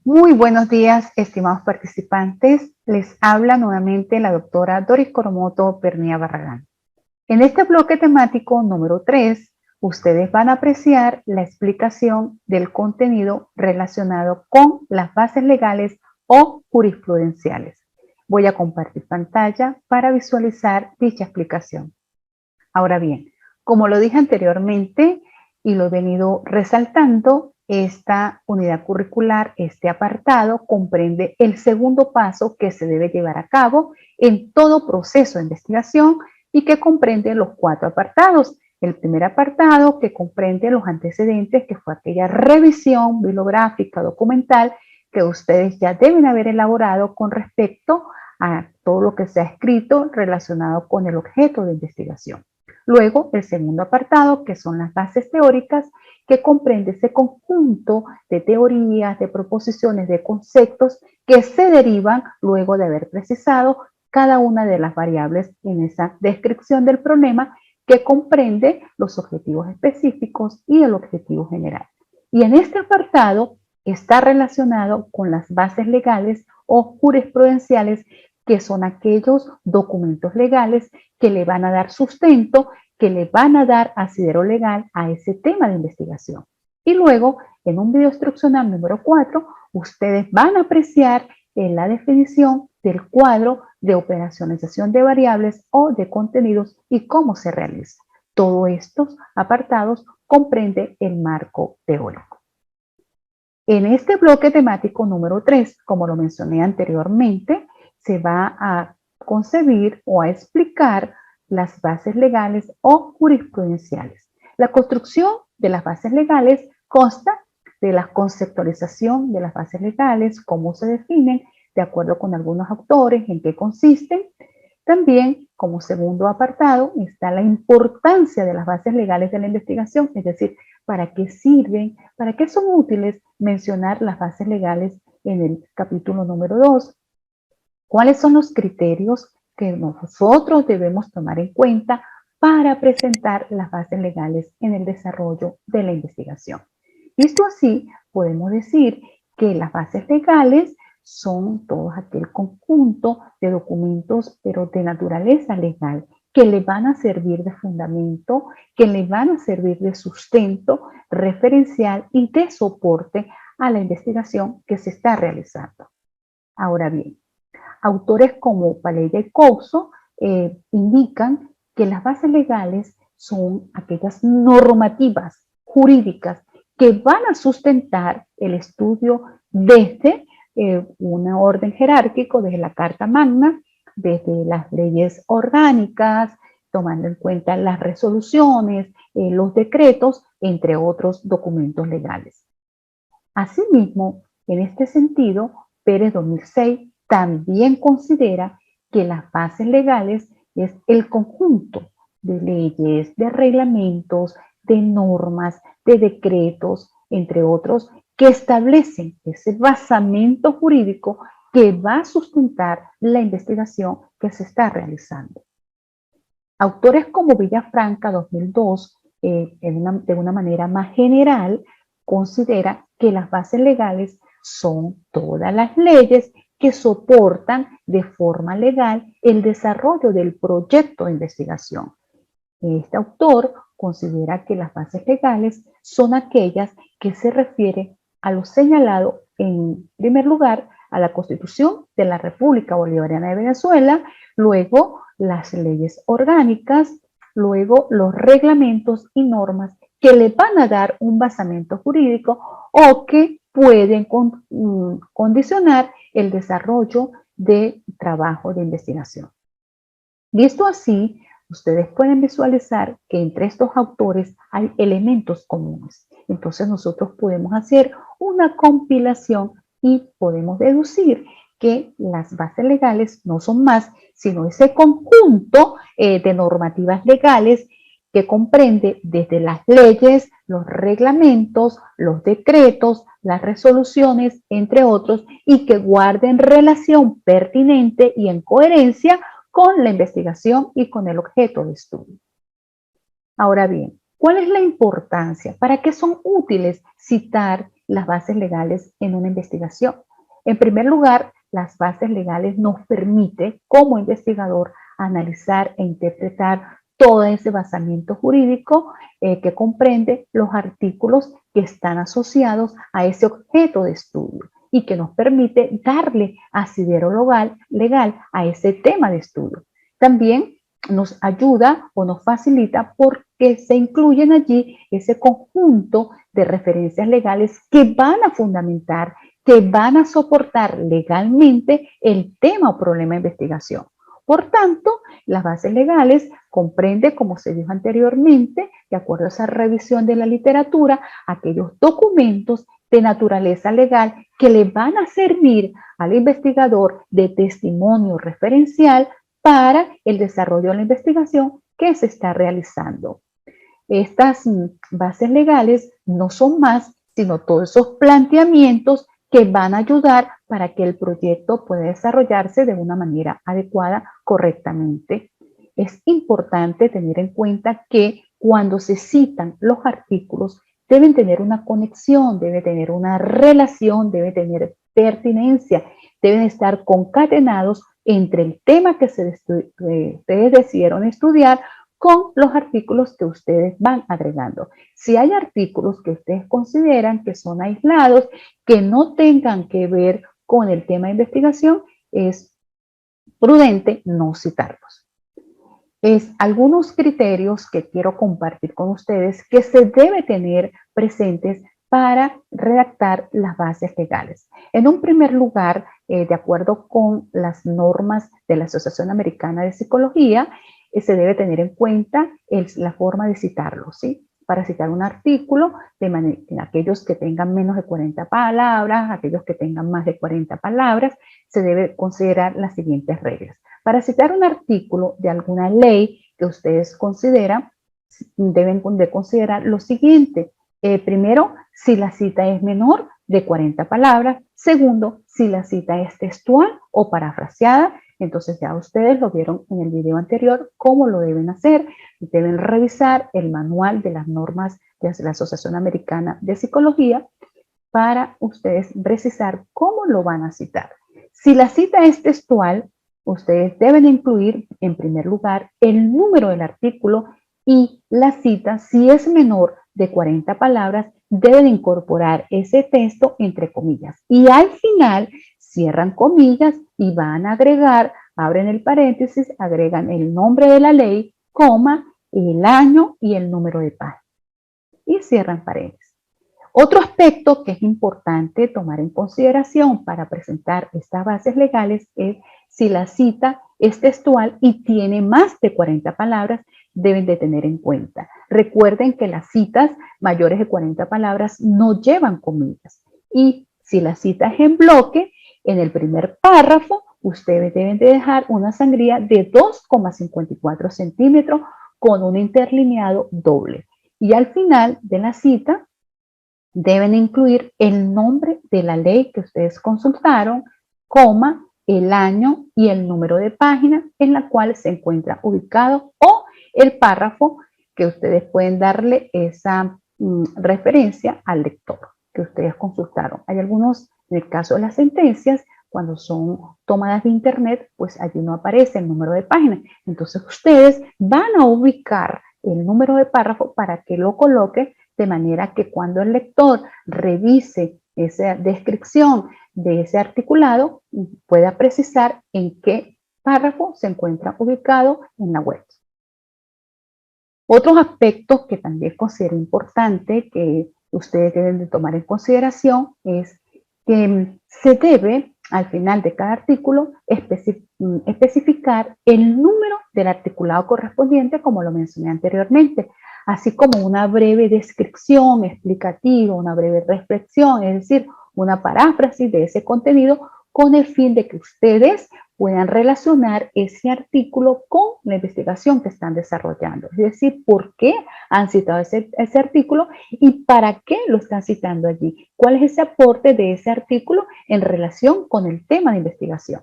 Muy buenos días, estimados participantes. Les habla nuevamente la doctora Doris Coromoto Pernía Barragán. En este bloque temático número 3, ustedes van a apreciar la explicación del contenido relacionado con las bases legales o jurisprudenciales. Voy a compartir pantalla para visualizar dicha explicación. Ahora bien, como lo dije anteriormente y lo he venido resaltando, esta unidad curricular, este apartado, comprende el segundo paso que se debe llevar a cabo en todo proceso de investigación y que comprende los 4 apartados. El primer apartado que comprende los antecedentes, que fue aquella revisión bibliográfica, documental, que ustedes ya deben haber elaborado con respecto a todo lo que se ha escrito relacionado con el objeto de investigación. Luego, el segundo apartado, que son las bases teóricas, que comprende ese conjunto de teorías, de proposiciones, de conceptos que se derivan luego de haber precisado cada una de las variables en esa descripción del problema que comprende los objetivos específicos y el objetivo general. Y en este apartado está relacionado con las bases legales o jurisprudenciales, que son aquellos documentos legales que le van a dar sustento, que le van a dar asidero legal a ese tema de investigación. Y luego, en un video instruccional número 4, ustedes van a apreciar la definición del cuadro de operacionalización de variables o de contenidos y cómo se realiza. Todos estos apartados comprende el marco teórico. En este bloque temático número 3, como lo mencioné anteriormente, se va a concebir o a explicar las bases legales o jurisprudenciales. La construcción de las bases legales consta de la conceptualización de las bases legales, cómo se definen, de acuerdo con algunos autores, en qué consisten. También, como segundo apartado, está la importancia de las bases legales de la investigación, es decir, para qué sirven, para qué son útiles, mencionar las bases legales en el capítulo número 2. ¿Cuáles son los criterios que nosotros debemos tomar en cuenta para presentar las bases legales en el desarrollo de la investigación? Visto así, podemos decir que las bases legales son todo aquel conjunto de documentos, pero de naturaleza legal, que le van a servir de fundamento, que le van a servir de sustento referencial y de soporte a la investigación que se está realizando. Ahora bien, autores como Palella y Couso indican que las bases legales son aquellas normativas jurídicas que van a sustentar el estudio desde un orden jerárquico, desde la Carta Magna, desde las leyes orgánicas, tomando en cuenta las resoluciones, los decretos, entre otros documentos legales. Asimismo, en este sentido, Pérez 2006 también considera que las bases legales es el conjunto de leyes, de reglamentos, de normas, de decretos, entre otros, que establecen ese basamento jurídico que va a sustentar la investigación que se está realizando. Autores como Villafranca 2002, de una manera más general, considera que las bases legales son todas las leyes que soportan de forma legal el desarrollo del proyecto de investigación. Este autor considera que las bases legales son aquellas que se refieren a lo señalado en primer lugar a la Constitución de la República Bolivariana de Venezuela, luego las leyes orgánicas, luego los reglamentos y normas que le van a dar un basamento jurídico o que pueden condicionar el desarrollo de trabajo de investigación. Visto así, ustedes pueden visualizar que entre estos autores hay elementos comunes. Entonces nosotros podemos hacer una compilación y podemos deducir que las bases legales no son más sino ese conjunto de normativas legales que comprende desde las leyes, los reglamentos, los decretos, las resoluciones, entre otros, y que guarden relación pertinente y en coherencia con la investigación y con el objeto de estudio. Ahora bien, ¿cuál es la importancia? ¿Para qué son útiles citar las bases legales en una investigación? En primer lugar, las bases legales nos permiten, como investigador, analizar e interpretar todo ese basamiento jurídico que comprende los artículos que están asociados a ese objeto de estudio y que nos permite darle asidero legal a ese tema de estudio. También nos ayuda o nos facilita porque se incluyen allí ese conjunto de referencias legales que van a fundamentar, que van a soportar legalmente el tema o problema de investigación. Por tanto, las bases legales comprende, como se dijo anteriormente, de acuerdo a esa revisión de la literatura, aquellos documentos de naturaleza legal que le van a servir al investigador de testimonio referencial para el desarrollo de la investigación que se está realizando. Estas bases legales no son más sino todos esos planteamientos que van a ayudar para que el proyecto pueda desarrollarse de una manera adecuada, correctamente. Es importante tener en cuenta que cuando se citan los artículos deben tener una conexión, debe tener una relación, debe tener pertinencia, deben estar concatenados entre el tema que ustedes decidieron estudiar con los artículos que ustedes van agregando. Si hay artículos que ustedes consideran que son aislados, que no tengan que ver con el tema de investigación, es prudente no citarlos. Algunos criterios que quiero compartir con ustedes que se debe tener presentes para redactar las bases legales. En un primer lugar, de acuerdo con las normas de la Asociación Americana de Psicología, se debe tener en cuenta la forma de citarlo, ¿sí? Para citar un artículo, aquellos que tengan menos de 40 palabras, aquellos que tengan más de 40 palabras, se debe considerar las siguientes reglas. Para citar un artículo de alguna ley que ustedes consideran, deben de considerar lo siguiente. Primero, si la cita es menor de 40 palabras. Segundo, si la cita es textual o parafraseada. Entonces ya ustedes lo vieron en el video anterior, cómo lo deben hacer. Deben revisar el manual de las normas de la Asociación Americana de Psicología para ustedes precisar cómo lo van a citar. Si la cita es textual, ustedes deben incluir en primer lugar el número del artículo y la cita, si es menor de 40 palabras, deben incorporar ese texto entre comillas. Y al final cierran comillas y van a agregar, abren el paréntesis, agregan el nombre de la ley, coma, el año y el número de página. Y cierran paréntesis. Otro aspecto que es importante tomar en consideración para presentar estas bases legales es si la cita es textual y tiene más de 40 palabras, deben de tener en cuenta. Recuerden que las citas mayores de 40 palabras no llevan comillas. Y si la cita es en bloque, en el primer párrafo, ustedes deben de dejar una sangría de 2,54 centímetros con un interlineado doble. Y al final de la cita, deben incluir el nombre de la ley que ustedes consultaron, coma, el año y el número de página en la cual se encuentra ubicado o el párrafo que ustedes pueden darle esa referencia al lector que ustedes consultaron. Hay algunos, en el caso de las sentencias, cuando son tomadas de internet, pues allí no aparece el número de página. Entonces ustedes van a ubicar el número de párrafo para que lo coloque de manera que cuando el lector revise esa descripción de ese articulado, pueda precisar en qué párrafo se encuentra ubicado en la web. Otros aspectos que también considero importante que ustedes deben de tomar en consideración es que se debe al final de cada artículo especificar el número del articulado correspondiente, como lo mencioné anteriormente, así como una breve descripción explicativa, una breve reflexión, es decir, una paráfrasis de ese contenido con el fin de que ustedes puedan relacionar ese artículo con la investigación que están desarrollando. Es decir, por qué han citado ese artículo y para qué lo están citando allí. ¿Cuál es ese aporte de ese artículo en relación con el tema de investigación?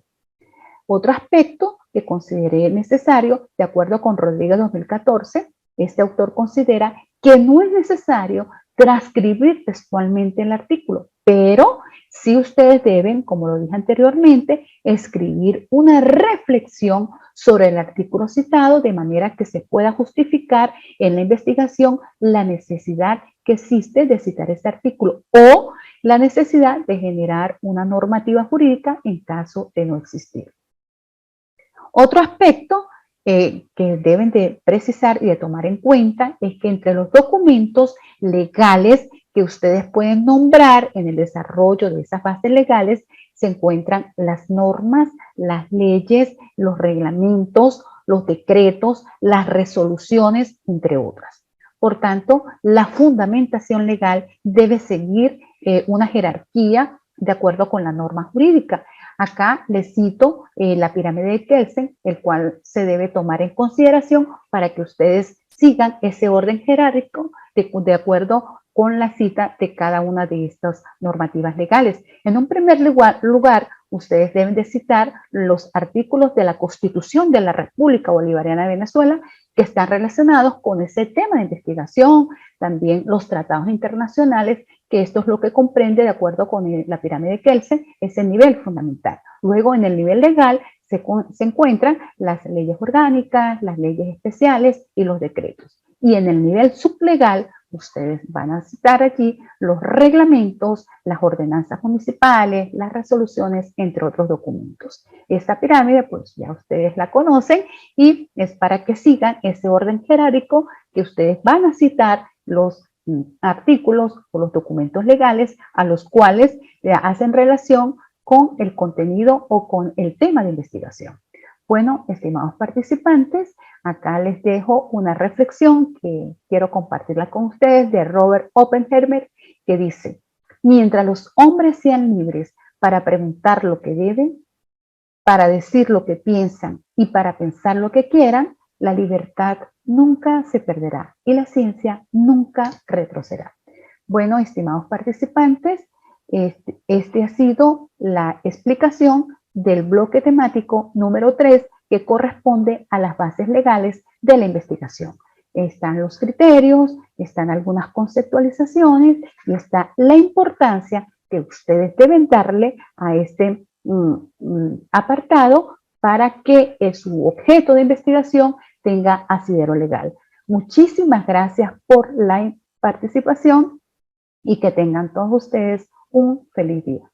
Otro aspecto que consideré necesario, de acuerdo con Rodríguez 2014, este autor considera que no es necesario transcribir textualmente el artículo, pero sí ustedes deben, como lo dije anteriormente, escribir una reflexión sobre el artículo citado de manera que se pueda justificar en la investigación la necesidad que existe de citar este artículo o la necesidad de generar una normativa jurídica en caso de no existir. Otro aspecto que deben de precisar y de tomar en cuenta es que entre los documentos legales que ustedes pueden nombrar en el desarrollo de esas bases legales se encuentran las normas, las leyes, los reglamentos, los decretos, las resoluciones, entre otras. Por tanto, la fundamentación legal debe seguir una jerarquía de acuerdo con la norma jurídica. Acá les cito la pirámide de Kelsen, el cual se debe tomar en consideración para que ustedes sigan ese orden jerárquico de acuerdo con la cita de cada una de estas normativas legales. En un primer lugar, ustedes deben de citar los artículos de la Constitución de la República Bolivariana de Venezuela que están relacionados con ese tema de investigación, también los tratados internacionales, que esto es lo que comprende, de acuerdo con la pirámide de Kelsen, ese nivel fundamental. Luego, en el nivel legal, se encuentran las leyes orgánicas, las leyes especiales y los decretos. Y en el nivel sublegal, ustedes van a citar allí los reglamentos, las ordenanzas municipales, las resoluciones, entre otros documentos. Esta pirámide, pues ya ustedes la conocen y es para que sigan ese orden jerárquico que ustedes van a citar los artículos o los documentos legales a los cuales hacen relación con el contenido o con el tema de investigación. Bueno, estimados participantes, acá les dejo una reflexión que quiero compartirla con ustedes de Robert Oppenheimer, que dice: mientras los hombres sean libres para preguntar lo que deben, para decir lo que piensan y para pensar lo que quieran, la libertad nunca se perderá y la ciencia nunca retrocederá. Bueno, estimados participantes, este ha sido la explicación del bloque temático número 3 que corresponde a las bases legales de la investigación. Están los criterios, están algunas conceptualizaciones y está la importancia que ustedes deben darle a este apartado para que su objeto de investigación tenga asidero legal. Muchísimas gracias por la participación y que tengan todos ustedes un feliz día.